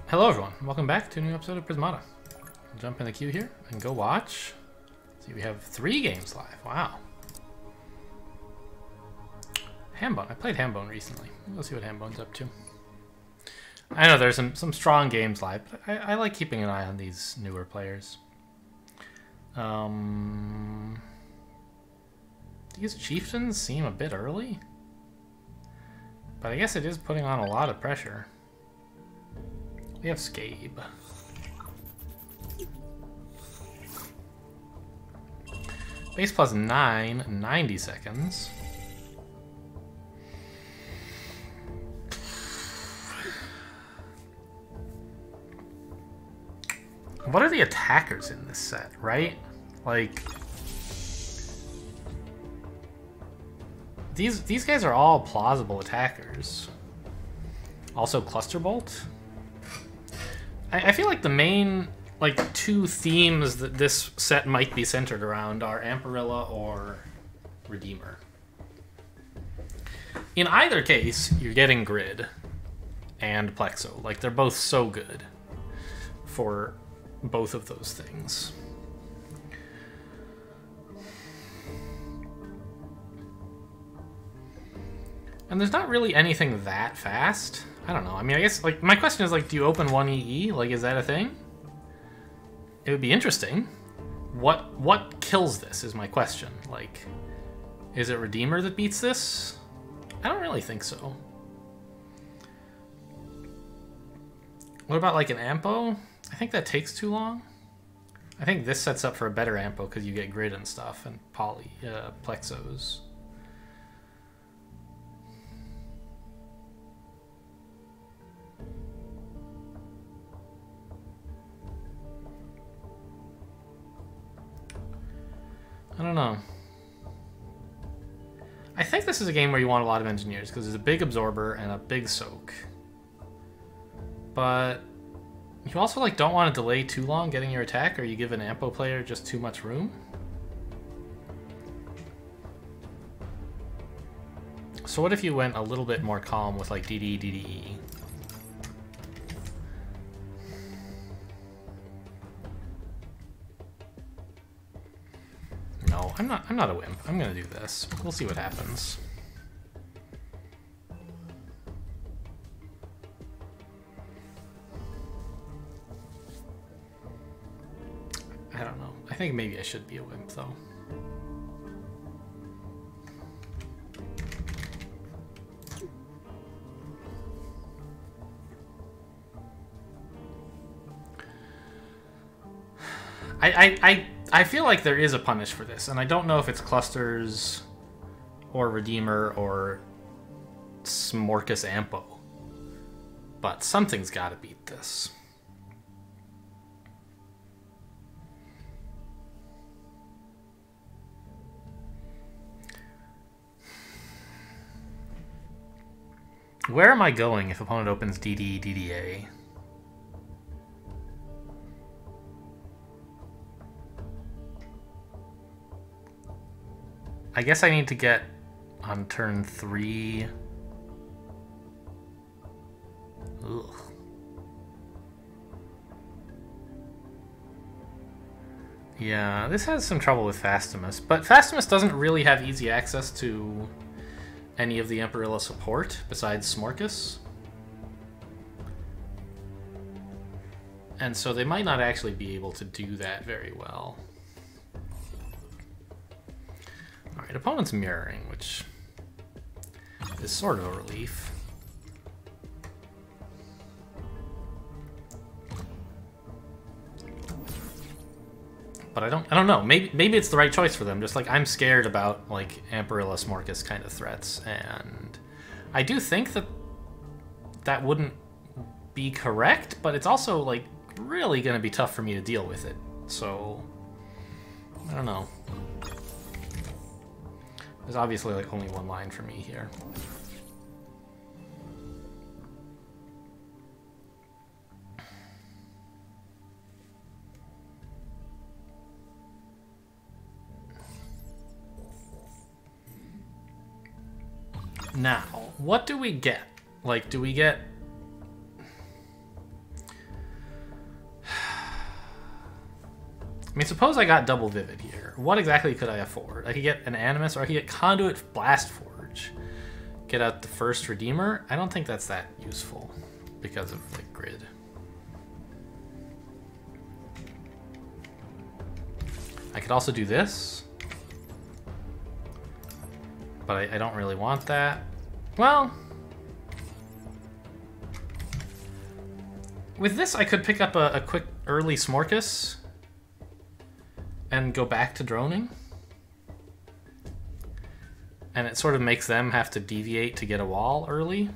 Hello everyone, welcome back to a new episode of Prismata. I'll jump in the queue here and go watch. See, we have 3 games live. Wow. Hambone. I played Hambone recently. We'll see what Hambone's up to. I know there's some strong games live, but I like keeping an eye on these newer players. These chieftains seem a bit early, but I guess it is putting on a lot of pressure. We have Scabe. Base plus 9, 90 seconds. What are the attackers in this set, right? Like, these guys are all plausible attackers. Also Cluster Bolt. I feel like the main, like, 2 themes that this set might be centered around are Amparilla or Redeemer. In either case, you're getting Grid and Plexo. Like, they're both so good for both of those things. And there's not really anything that fast. I don't know. I mean, I guess, like, my question is, like, do you open 1 EE? Like, is that a thing? It would be interesting. What kills this is my question. Like, is it Redeemer that beats this? I don't really think so. What about, like, an Ampo? I think that takes too long. I think this sets up for a better Ampo because you get Grid and stuff and Plexos. I don't know. I think this is a game where you want a lot of engineers because there's a big absorber and a big soak. But you also, like, don't want to delay too long getting your attack, or you give an Ampo player just too much room. So what if you went a little bit more calm with, like, DD, DDE? No, I'm not a wimp. I'm gonna do this. We'll see what happens. I don't know. I think maybe I should be a wimp, though. I feel like there is a punish for this, and I don't know if it's Clusters or Redeemer or Smorkus Ampo, but something's got to beat this. Where am I going if opponent opens DD, DDA? I guess I need to get on turn 3. Ugh. Yeah, this has some trouble with Fastimus, but Fastimus doesn't really have easy access to any of the Amparilla support besides Smorkus. And so they might not actually be able to do that very well. Alright, opponent's mirroring, which is sort of a relief. But I don't know. Maybe it's the right choice for them. Just like I'm scared about like Amparilla Smorkus kind of threats, and I do think that wouldn't be correct, but it's also like really gonna be tough for me to deal with it. So I don't know. There's obviously like only one line for me here. Now, what do we get? Like, do we get... mean, suppose I got double Vivid here. What exactly could I afford? I could get an Animus, or I could get Conduit Blast Forge. Get out the first Redeemer. I don't think that's that useful because of the grid. I could also do this, but I don't really want that. Well, with this I could pick up a quick early Smorkus and go back to droning. And it sort of makes them have to deviate to get a wall early.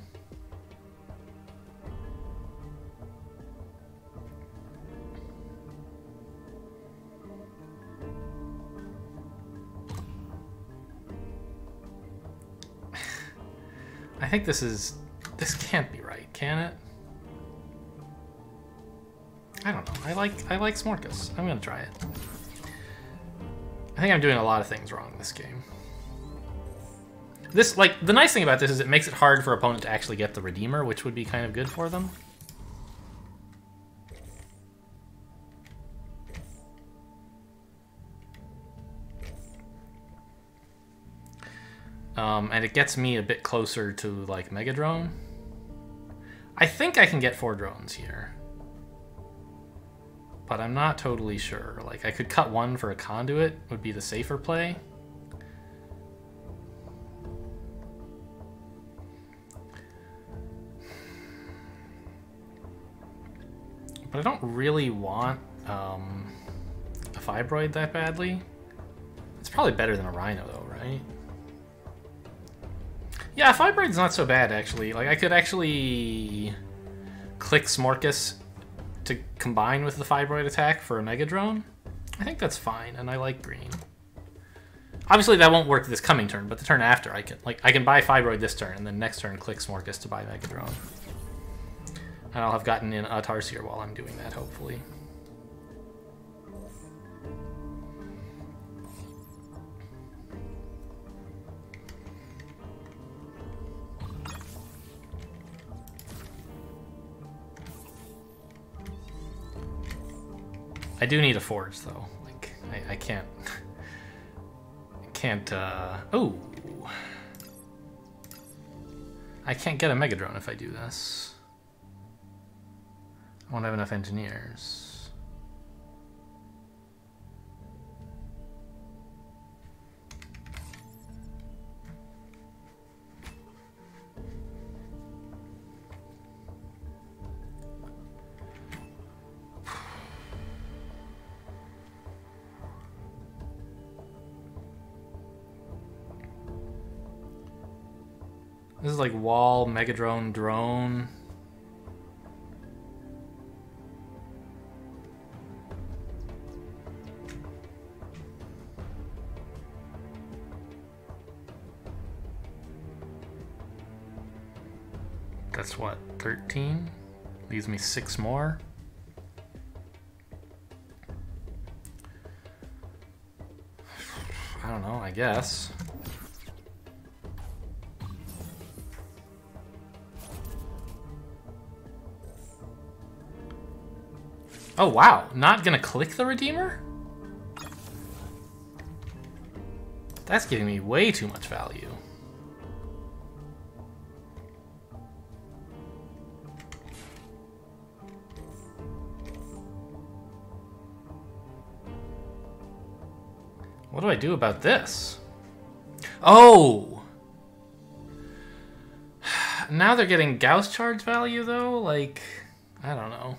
I think this can't be right, can it? I don't know. I like Smorkus. I'm gonna try it. I think I'm doing a lot of things wrong this game. This, like, the nice thing about this is it makes it hard for opponent to actually get the Redeemer, which would be kind of good for them. And it gets me a bit closer to, like, Mega Drone. I think I can get 4 drones here. But I'm not totally sure. Like, I could cut 1 for a Conduit, would be the safer play. But I don't really want a Fibroid that badly. It's probably better than a Rhino, though, right? Yeah, Fibroid's not so bad, actually. Like, I could actually click Smorkus to combine with the Fibroid attack for a Mega Drone. I think that's fine, and I like green. Obviously, that won't work this coming turn, but the turn after, I can buy Fibroid this turn, and then next turn click Smorkus to buy Mega Drone. And I'll have gotten in a Tarsier while I'm doing that, hopefully. I do need a Forge, though. Like, I can't... Oh! I can't get a Mega Drone if I do this. I won't have enough engineers. This is like wall, Mega Drone, drone. That's what, 13? Leaves me 6 more. I don't know, I guess. Oh wow, not gonna click the Redeemer? That's giving me way too much value. What do I do about this? Oh! Now they're getting Gauss charge value though? Like, I don't know.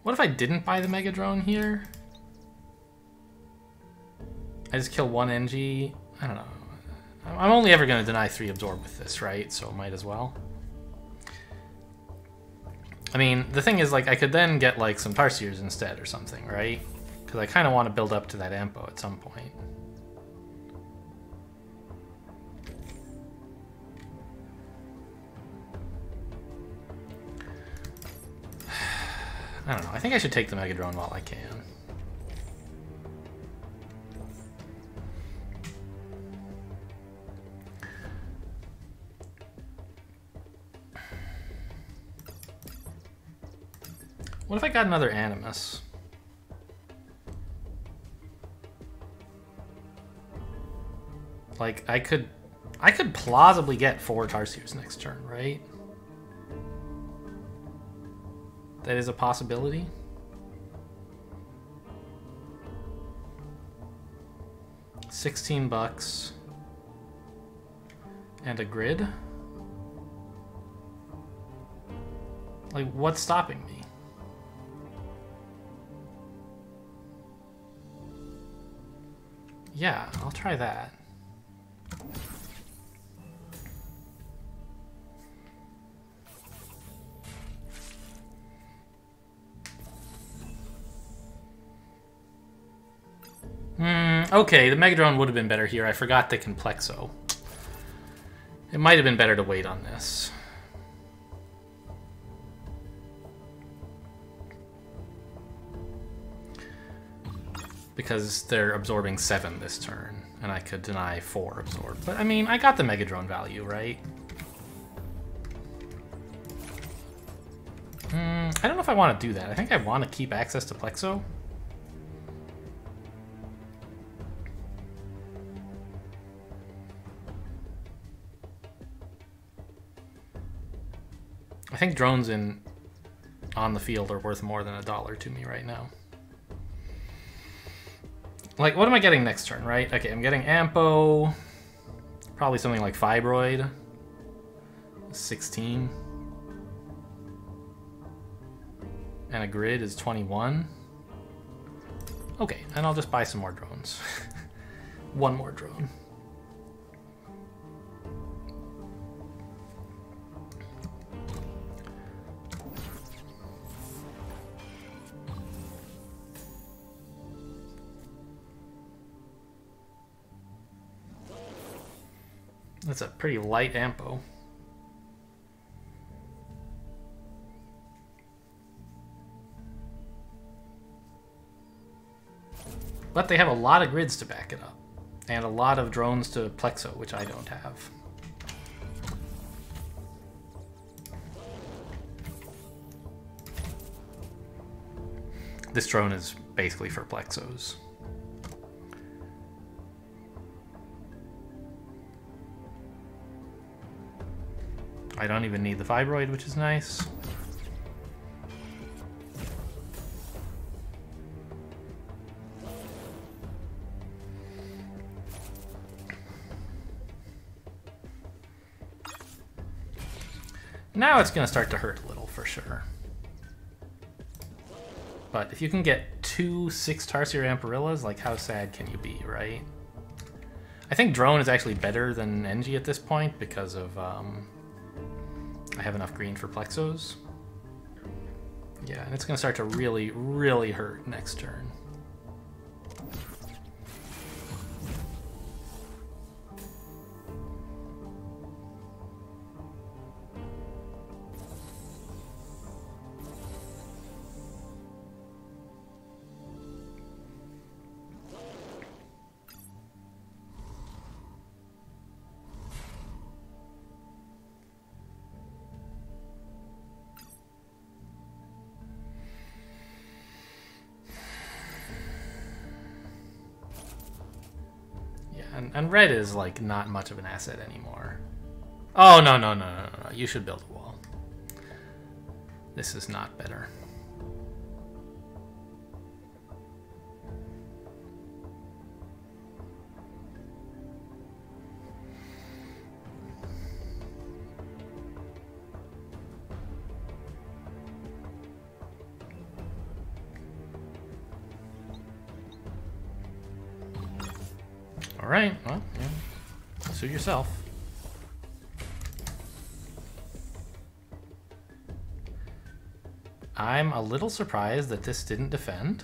What if I didn't buy the Mega Drone here? I just kill 1 NG? I don't know. I'm only ever going to deny 3 Absorb with this, right? So might as well. I mean, the thing is, like, I could then get, like, some Tarsiers instead or something, right? Because I kind of want to build up to that Ampo at some point. I don't know. I think I should take the Mega Drone while I can. What if I got another Animus? Like, I could plausibly get 4 Tarsiers next turn, right? That is a possibility. $16 and a grid. Like, what's stopping me? Yeah, I'll try that. Okay, the Megadrone would have been better here. I forgot the Complexo. It might have been better to wait on this. Because they're absorbing 7 this turn, and I could deny 4 absorb. But, I mean, I got the Megadrone value, right? I don't know if I want to do that. I think I want to keep access to Plexo. I think drones on the field are worth more than $1 to me right now. Like, what am I getting next turn, right? Okay, I'm getting Ampo. Probably something like Fibroid. 16. And a grid is 21. Okay, and I'll just buy some more drones. One more drone. That's a pretty light Ampo. But they have a lot of grids to back it up. And a lot of drones to Plexo, which I don't have. This drone is basically for Plexos. I don't even need the Fibroid, which is nice. Now it's going to start to hurt a little, for sure. But if you can get 2 6 Tarsier Amparillas, like how sad can you be, right? I think Drone is actually better than Engie at this point because of I have enough green for Plexos. Yeah, and it's going to start to really, really hurt next turn. And red is, like, not much of an asset anymore. Oh, no, no, no, no, no. You should build a wall. This is not better. All right, well, yeah. Suit yourself. I'm a little surprised that this didn't defend.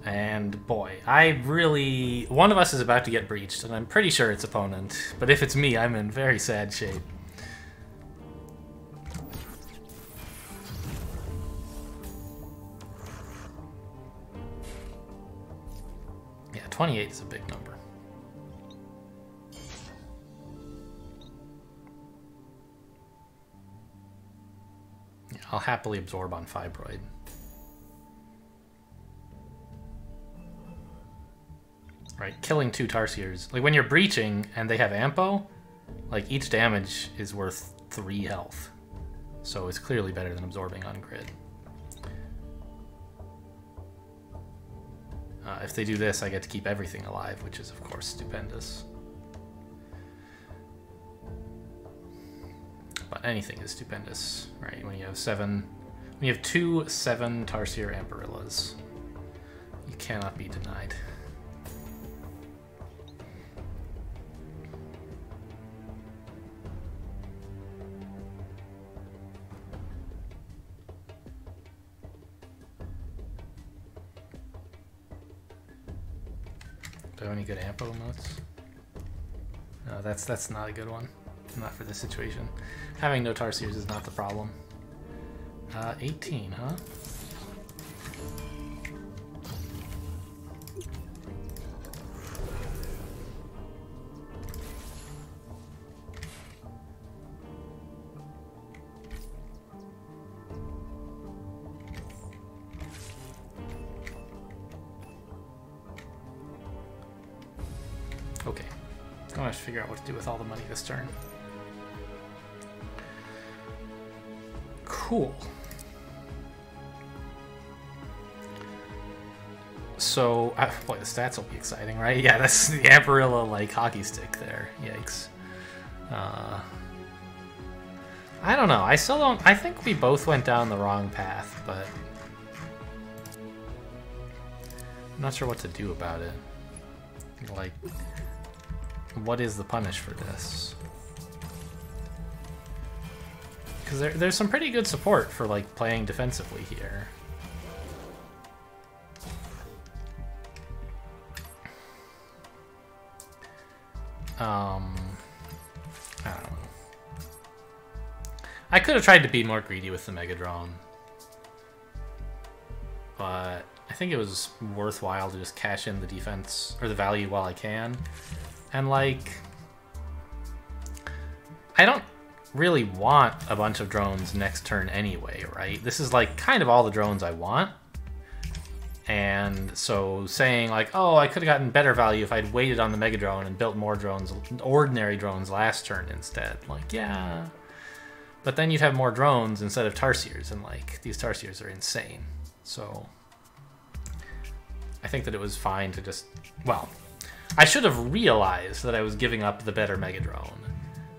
And boy, I really... One of us is about to get breached, and I'm pretty sure it's opponent. But if it's me, I'm in very sad shape. Yeah, 28 is a big number. I'll happily absorb on Fibroid. Right, killing 2 Tarsiers. Like, when you're breaching and they have Ampo, like, each damage is worth 3 health. So it's clearly better than absorbing on grid. If they do this, I get to keep everything alive, which is, of course, stupendous. But anything is stupendous, right? When you have 2 7 Tarsier Amperillas, you cannot be denied. Do I have any good Ampo emotes? No, that's not a good one. Not for this situation. Having no Tarsiers is not the problem. 18, huh? Okay. I'm gonna have to figure out what to do with all the money this turn. Cool. So, boy, the stats will be exciting, right? Yeah, that's the Amperilla, like, hockey stick there. Yikes. I don't know. I still don't... I think we both went down the wrong path, but... I'm not sure what to do about it. Like, what is the punish for this? Because there's some pretty good support for, like, playing defensively here. I don't know. I could have tried to be more greedy with the Mega Drone, but I think it was worthwhile to just cash in the defense, or the value while I can. And, like, I don't really want a bunch of drones next turn anyway, right? This is, like, kind of all the drones I want. And so saying, like, oh, I could have gotten better value if I'd waited on the Mega Drone and built more drones, ordinary drones last turn instead. Like, yeah. But then you'd have more drones instead of Tarsiers, and, like, these Tarsiers are insane. So I think that it was fine to just... Well, I should have realized that I was giving up the better Mega Drone.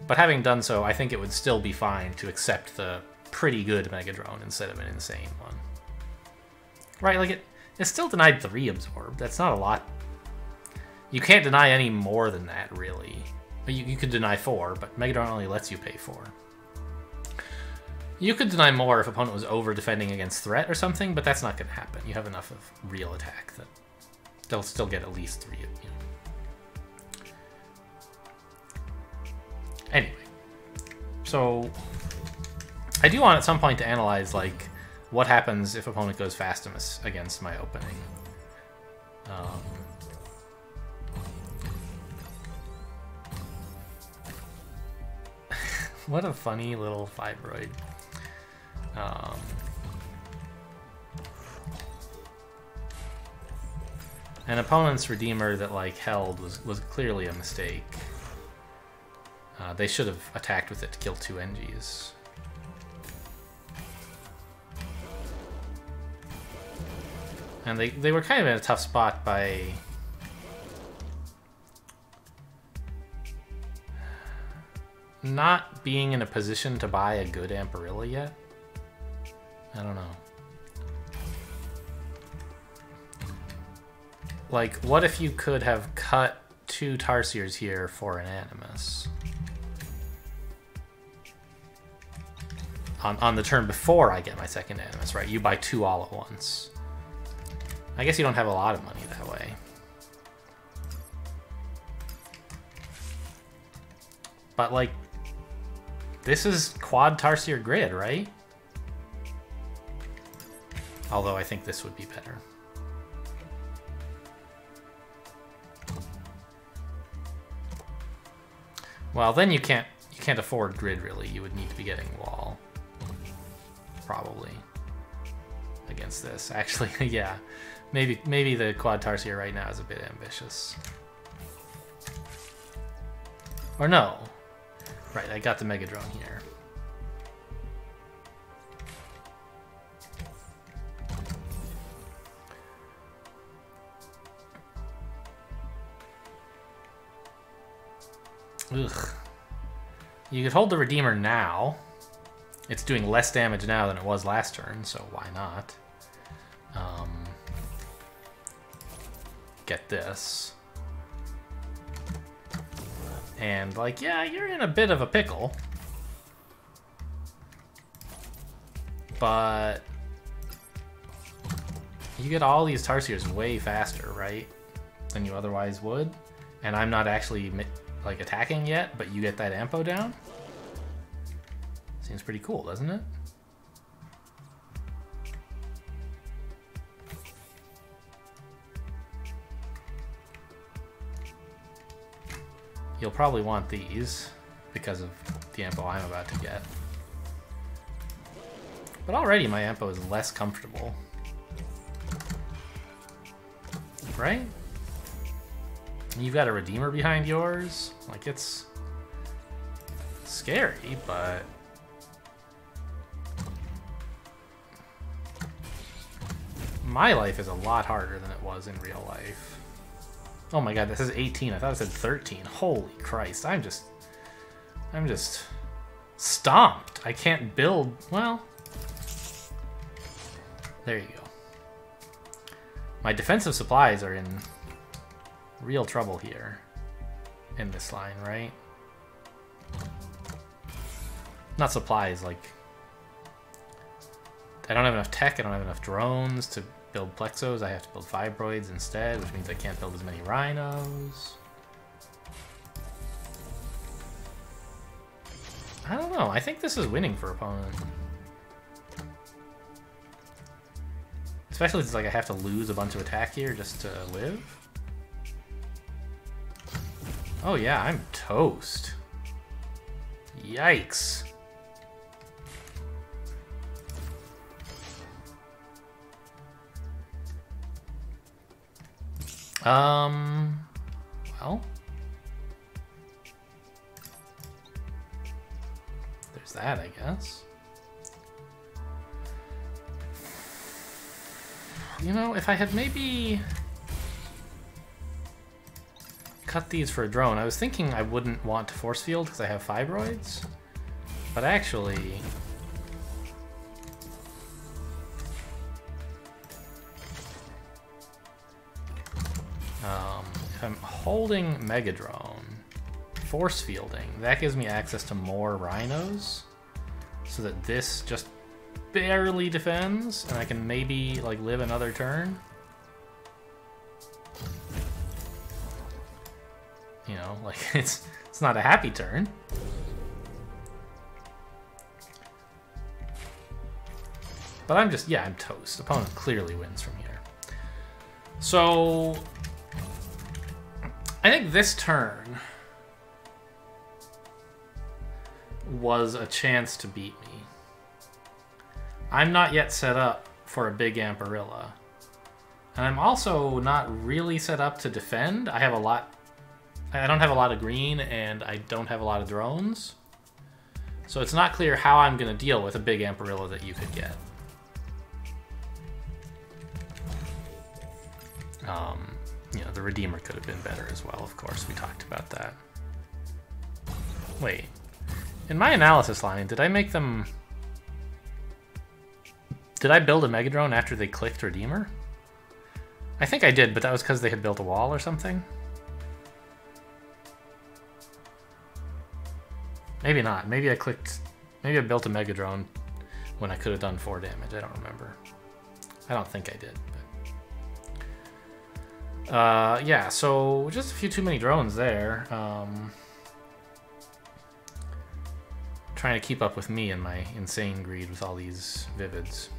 But having done so, I think it would still be fine to accept the pretty good Mega Drone instead of an insane one. Right, like, it still denied 3 absorb. That's not a lot. You can't deny any more than that, really. You could deny 4, but Mega Drone only lets you pay 4. You could deny more if opponent was over-defending against threat or something, but that's not going to happen. You have enough of real attack that they'll still get at least 3, you know. Anyway, so I do want at some point to analyze, like, what happens if opponent goes Fastimus against my opening. What a funny little fibroid. An opponent's Redeemer that, like, held was clearly a mistake. They should have attacked with it to kill 2 NGs. And they were kind of in a tough spot by... not being in a position to buy a good Amperilla yet. I don't know. Like, what if you could have cut 2 Tarsiers here for an Animus? On the turn before I get my second Animus, right? You buy 2 all at once. I guess you don't have a lot of money that way. But, like, this is quad Tarsier grid, right? Although I think this would be better. Well, then you can't afford grid, really. You would need to be getting wall. probably, against this. Actually, yeah. Maybe the quad Tarsier right now is a bit ambitious. Or no. Right, I got the Mega Drone here. Ugh. You could hold the Redeemer now. It's doing less damage now than it was last turn, so why not? Get this. And, like, yeah, you're in a bit of a pickle. But you get all these Tarsiers way faster, right? Than you otherwise would. And I'm not actually, like, attacking yet, but you get that Ampo down. Seems pretty cool, doesn't it? You'll probably want these because of the Ampo I'm about to get. But already my Ampo is less comfortable. Right? You've got a Redeemer behind yours. Like, it's scary, but my life is a lot harder than it was in real life. Oh my god, this is 18. I thought it said 13. Holy Christ, I'm just stomped. I can't build, well, there you go. My defensive supplies are in real trouble here in this line, right? Not supplies, like, I don't have enough tech, I don't have enough drones to build Plexos. I have to build Fibroids instead, which means I can't build as many Rhinos. I don't know, I think this is winning for opponent. Especially since, like, I have to lose a bunch of attack here just to live. Oh yeah, I'm toast. Yikes. Well, there's that, I guess. You know, if I had maybe cut these for a drone, I was thinking I wouldn't want to force field because I have Fibroids, but actually, if I'm holding Mega Drone, force fielding, that gives me access to more Rhinos, so that this just barely defends, and I can maybe, like, live another turn. You know, like, it's not a happy turn. But I'm just, yeah, I'm toast. Opponent clearly wins from here. So I think this turn was a chance to beat me. I'm not yet set up for a big Amparilla. And I'm also not really set up to defend. I don't have a lot of green, and I don't have a lot of drones. So it's not clear how I'm going to deal with a big Amparilla that you could get. You know, the Redeemer could have been better as well, of course. We talked about that. Wait. In my analysis line, did I make them... Did I build a Megadrone after they clicked Redeemer? I think I did, but that was because they had built a wall or something. Maybe not. Maybe I built a Megadrone when I could have done 4 damage. I don't remember. I don't think I did. But yeah, so just a few too many drones there. Trying to keep up with me and my insane greed with all these Vivids.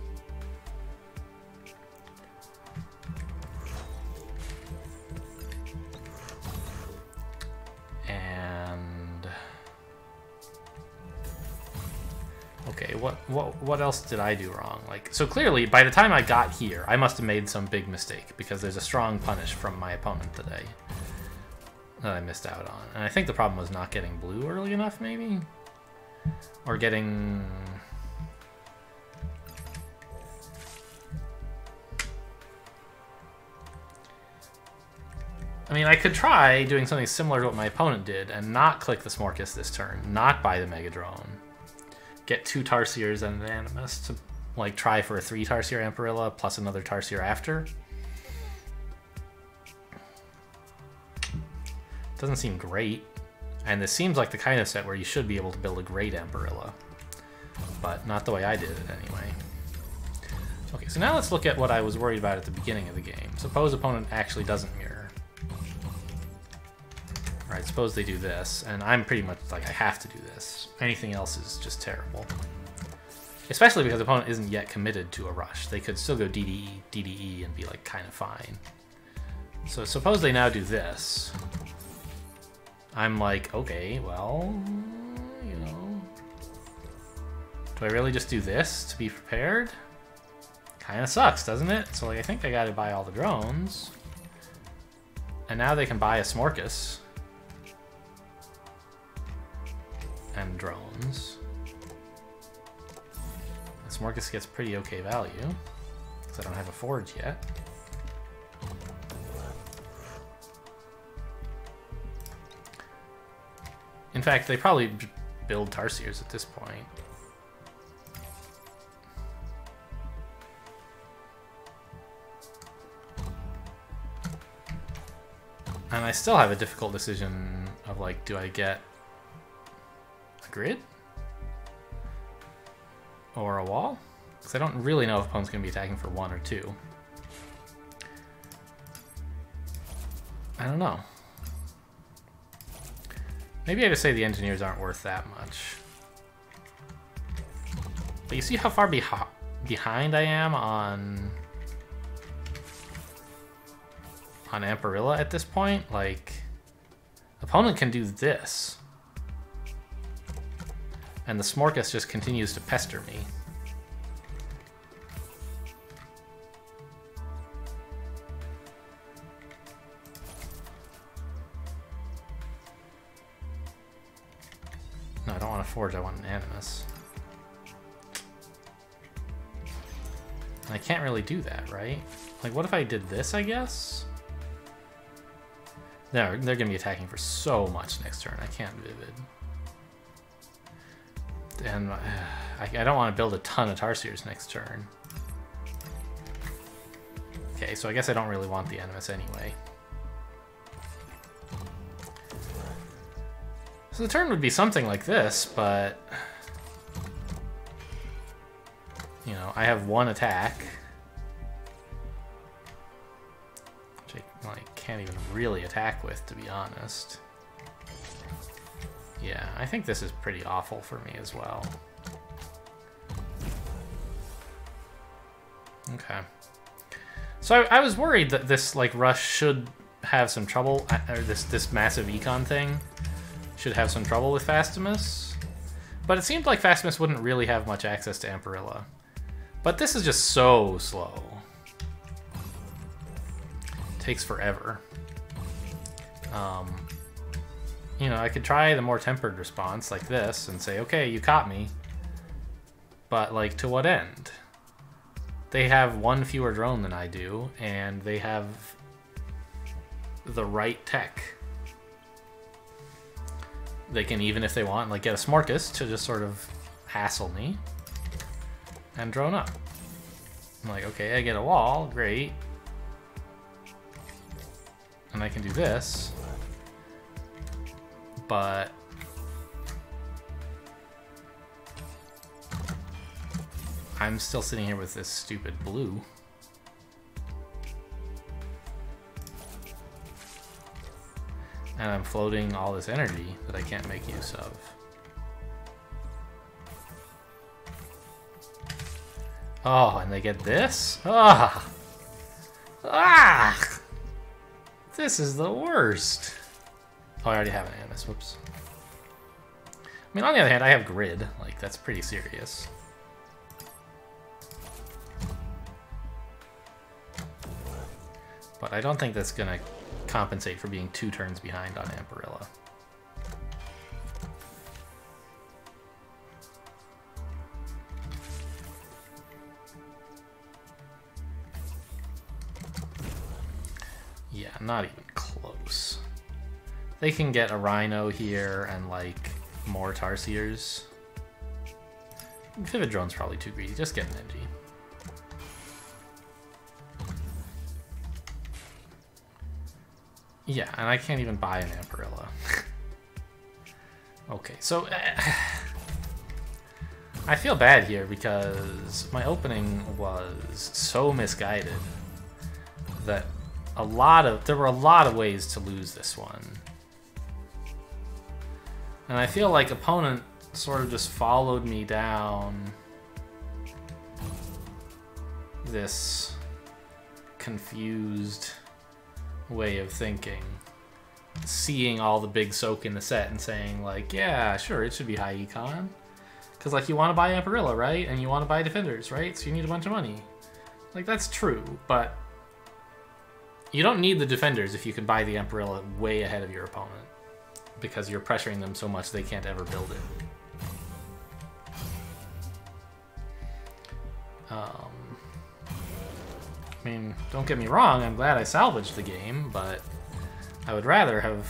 Okay, what else did I do wrong? Like, so clearly, by the time I got here, I must have made some big mistake, because there's a strong punish from my opponent today that I missed out on. And I think the problem was not getting blue early enough, maybe? Or getting... I mean, I could try doing something similar to what my opponent did and not click the Smorkus this turn, not buy the Mega Drone, get 2 Tarsiers and an Animus to, like, try for a 3 Tarsier Amperilla plus another Tarsier after. Doesn't seem great, and this seems like the kind of set where you should be able to build a great Amperilla, but not the way I did it anyway. Okay, so now let's look at what I was worried about at the beginning of the game. Suppose opponent actually doesn't mirror. Right, suppose they do this, and I'm pretty much like, I have to do this. Anything else is just terrible. Especially because the opponent isn't yet committed to a rush. They could still go DDE, DDE, and be like kind of fine. So suppose they now do this. I'm like, okay, well, you know, do I really just do this to be prepared? Kind of sucks, doesn't it? So like, I think I gotta buy all the drones. And now they can buy a Smorkus. And drones. The Smorkus gets pretty okay value, because I don't have a forge yet. In fact, they probably build Tarsiers at this point. And I still have a difficult decision of like, do I get a grid? Or a wall? Because I don't really know if opponent's going to be attacking for 1 or 2. I don't know. Maybe I just say the engineers aren't worth that much. But you see how far behind I am on Amperilla at this point? Like, opponent can do this. And the Smorkus just continues to pester me. No, I don't want a forge, I want an Animus. And I can't really do that, right? Like, what if I did this, I guess? They're gonna be attacking for so much next turn, I can't Vivid. And I don't want to build a ton of Tarsiers next turn. Okay, so I guess I don't really want the Animus anyway. So the turn would be something like this, but... You know, I have 1 attack. Which I like, can't even really attack with, to be honest. Yeah, I think this is pretty awful for me as well. Okay. So I was worried that this like rush should have some trouble, or this massive econ thing should have some trouble with Fastimus. But it seemed like Fastimus wouldn't really have much access to Amperilla. But this is just so slow. Takes forever. You know, I could try the more tempered response like this and say, okay, you caught me. But, like, to what end? They have 1 fewer drone than I do, and they have the right tech. They can, even if they want, like, get a Smorkus to just sort of hassle me and drone up. I'm like, okay, I get a wall, great. And I can do this. But I'm still sitting here with this stupid blue. And I'm floating all this energy that I can't make use of. Oh, and they get this? Ah! Ah! This is the worst. Oh, I already have an Animus. Whoops. I mean, on the other hand, I have grid. Like, that's pretty serious. But I don't think that's gonna compensate for being 2 turns behind on Amparilla. Yeah, not even close. They can get a Rhino here and, like, more Tarsiers. Vivid Drone's probably too greedy. Just get an Engie. Yeah, and I can't even buy an Amparilla. Okay, so... I feel bad here because my opening was so misguided that there were a lot of ways to lose this one. And I feel like opponent sort of just followed me down this confused way of thinking, seeing all the big soak in the set and saying like, yeah, sure, it should be high econ. Because like you want to buy Amparilla, right? And you want to buy Defenders, right? So you need a bunch of money. Like that's true, but you don't need the Defenders if you can buy the Amparilla way ahead of your opponent. Because you're pressuring them so much they can't ever build it. I mean, don't get me wrong, I'm glad I salvaged the game, but I would rather have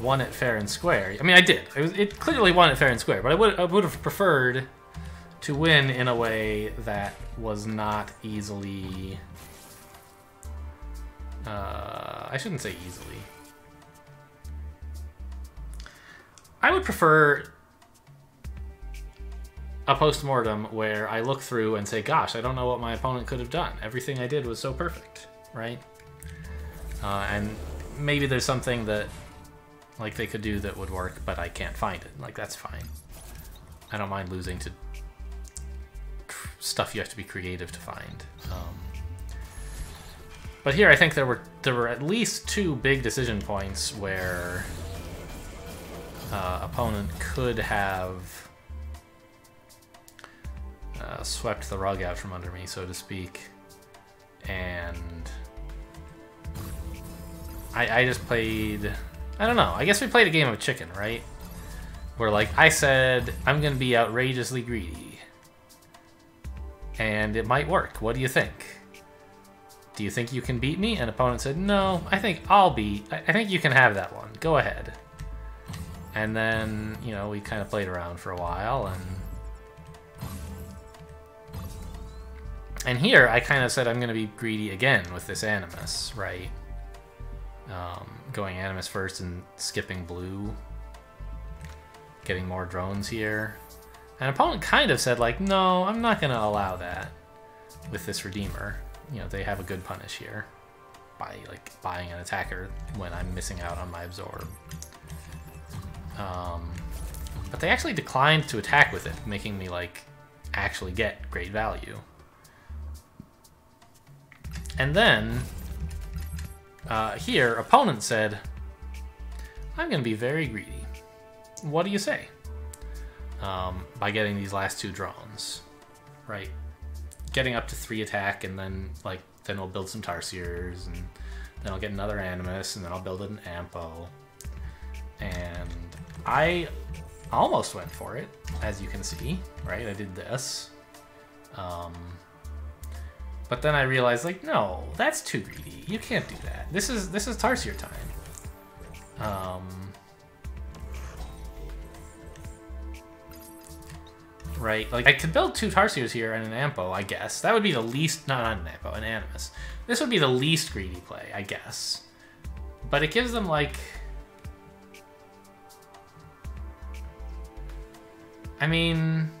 won it fair and square. I mean, I did. It clearly won it fair and square, but I would have preferred to win in a way that was not easily... I shouldn't say easily. I would prefer a post-mortem where I look through and say, gosh, I don't know what my opponent could have done. Everything I did was so perfect, right? And maybe there's something that like they could do that would work, but I can't find it. Like, that's fine. I don't mind losing to stuff you have to be creative to find. But here I think there were at least 2 big decision points where opponent could have swept the rug out from under me, so to speak. And I just played... I don't know. I guess we played a game of chicken, right? Where, like, I said, I'm going to be outrageously greedy. And it might work. What do you think? Do you think you can beat me? And opponent said, no, I think I'll beat... I think you can have that one. Go ahead. And then, you know, we kind of played around for a while, and here I kind of said I'm going to be greedy again with this Animus, right? Going Animus first and skipping blue. Getting more drones here. And opponent kind of said, like, no, I'm not going to allow that with this Redeemer. You know, they have a good punish here by, like, buying an attacker when I'm missing out on my Absorb. But they actually declined to attack with it, making me, like, actually get great value. And then, here, opponent said, I'm going to be very greedy. What do you say? By getting these last 2 drones, right? Getting up to 3 attack, and then, like, then we'll build some Tarsiers, and then I'll get another Animus, and then I'll build an Ampo. And I almost went for it, as you can see, right? I did this. But then I realized, like, no, that's too greedy. You can't do that. This is Tarsier time. Right, like, I could build 2 Tarsiers here and an Ampo, I guess. That would be the least... not an Ampo, an Animus. This would be the least greedy play, I guess. But it gives them, like... I mean...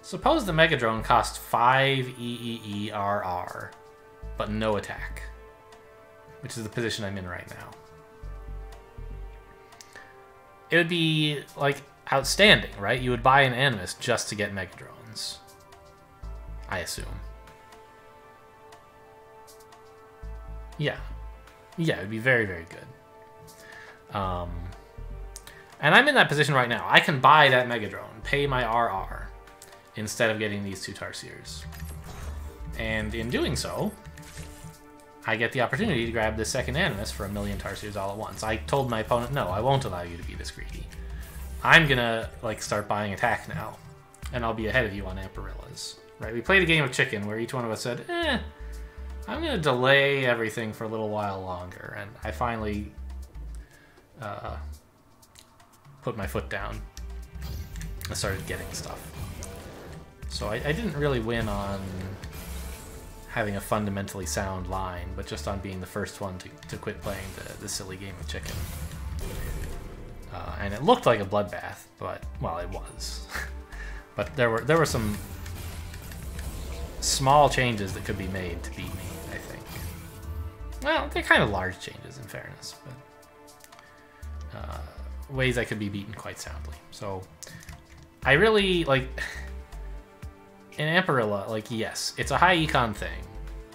Suppose the Mega Drone cost 5 EEERR, but no attack. Which is the position I'm in right now. It would be, like, outstanding, right? You would buy an Animus just to get Mega Drones. I assume. Yeah. Yeah, it would be very, very good. And I'm in that position right now. I can buy that Mega Drone, pay my RR, instead of getting these 2 Tarsiers. And in doing so, I get the opportunity to grab this second Animus for 1,000,000 Tarsiers all at once. I told my opponent, no, I won't allow you to be this greedy. I'm gonna, like, start buying attack now, and I'll be ahead of you on Amperillas. Right? We played a game of chicken where each one of us said, I'm gonna delay everything for a little while longer, and I finally put my foot down. I started getting stuff. So I didn't really win on having a fundamentally sound line, but just on being the first one to quit playing the silly game of chicken. And it looked like a bloodbath, but, well, it was. But there were some small changes that could be made to beat me, I think. Well, they're kind of large changes, in fairness, but ways I could be beaten quite soundly. So I really, like, in Amperilla, like, yes, it's a high econ thing,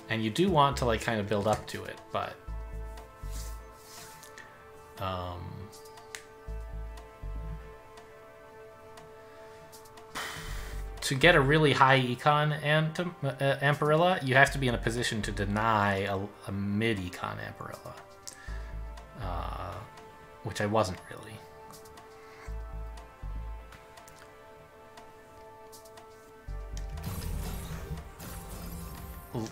and you do want to, like, kind of build up to it, but to get a really high econ Amperilla, you have to be in a position to deny a mid-econ Amperilla, which I wasn't really.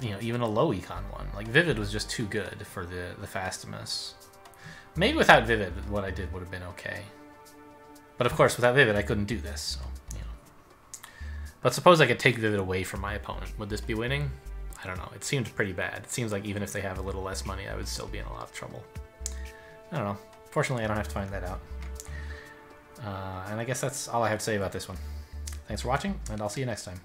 You know, even a low econ one. Like, Vivid was just too good for the Fastimus. Maybe without Vivid, what I did would have been okay. But of course, without Vivid, I couldn't do this, so, you know. But suppose I could take Vivid away from my opponent. Would this be winning? I don't know. It seems pretty bad. It seems like even if they have a little less money, I would still be in a lot of trouble. I don't know. Fortunately, I don't have to find that out. And I guess that's all I have to say about this one. Thanks for watching, and I'll see you next time.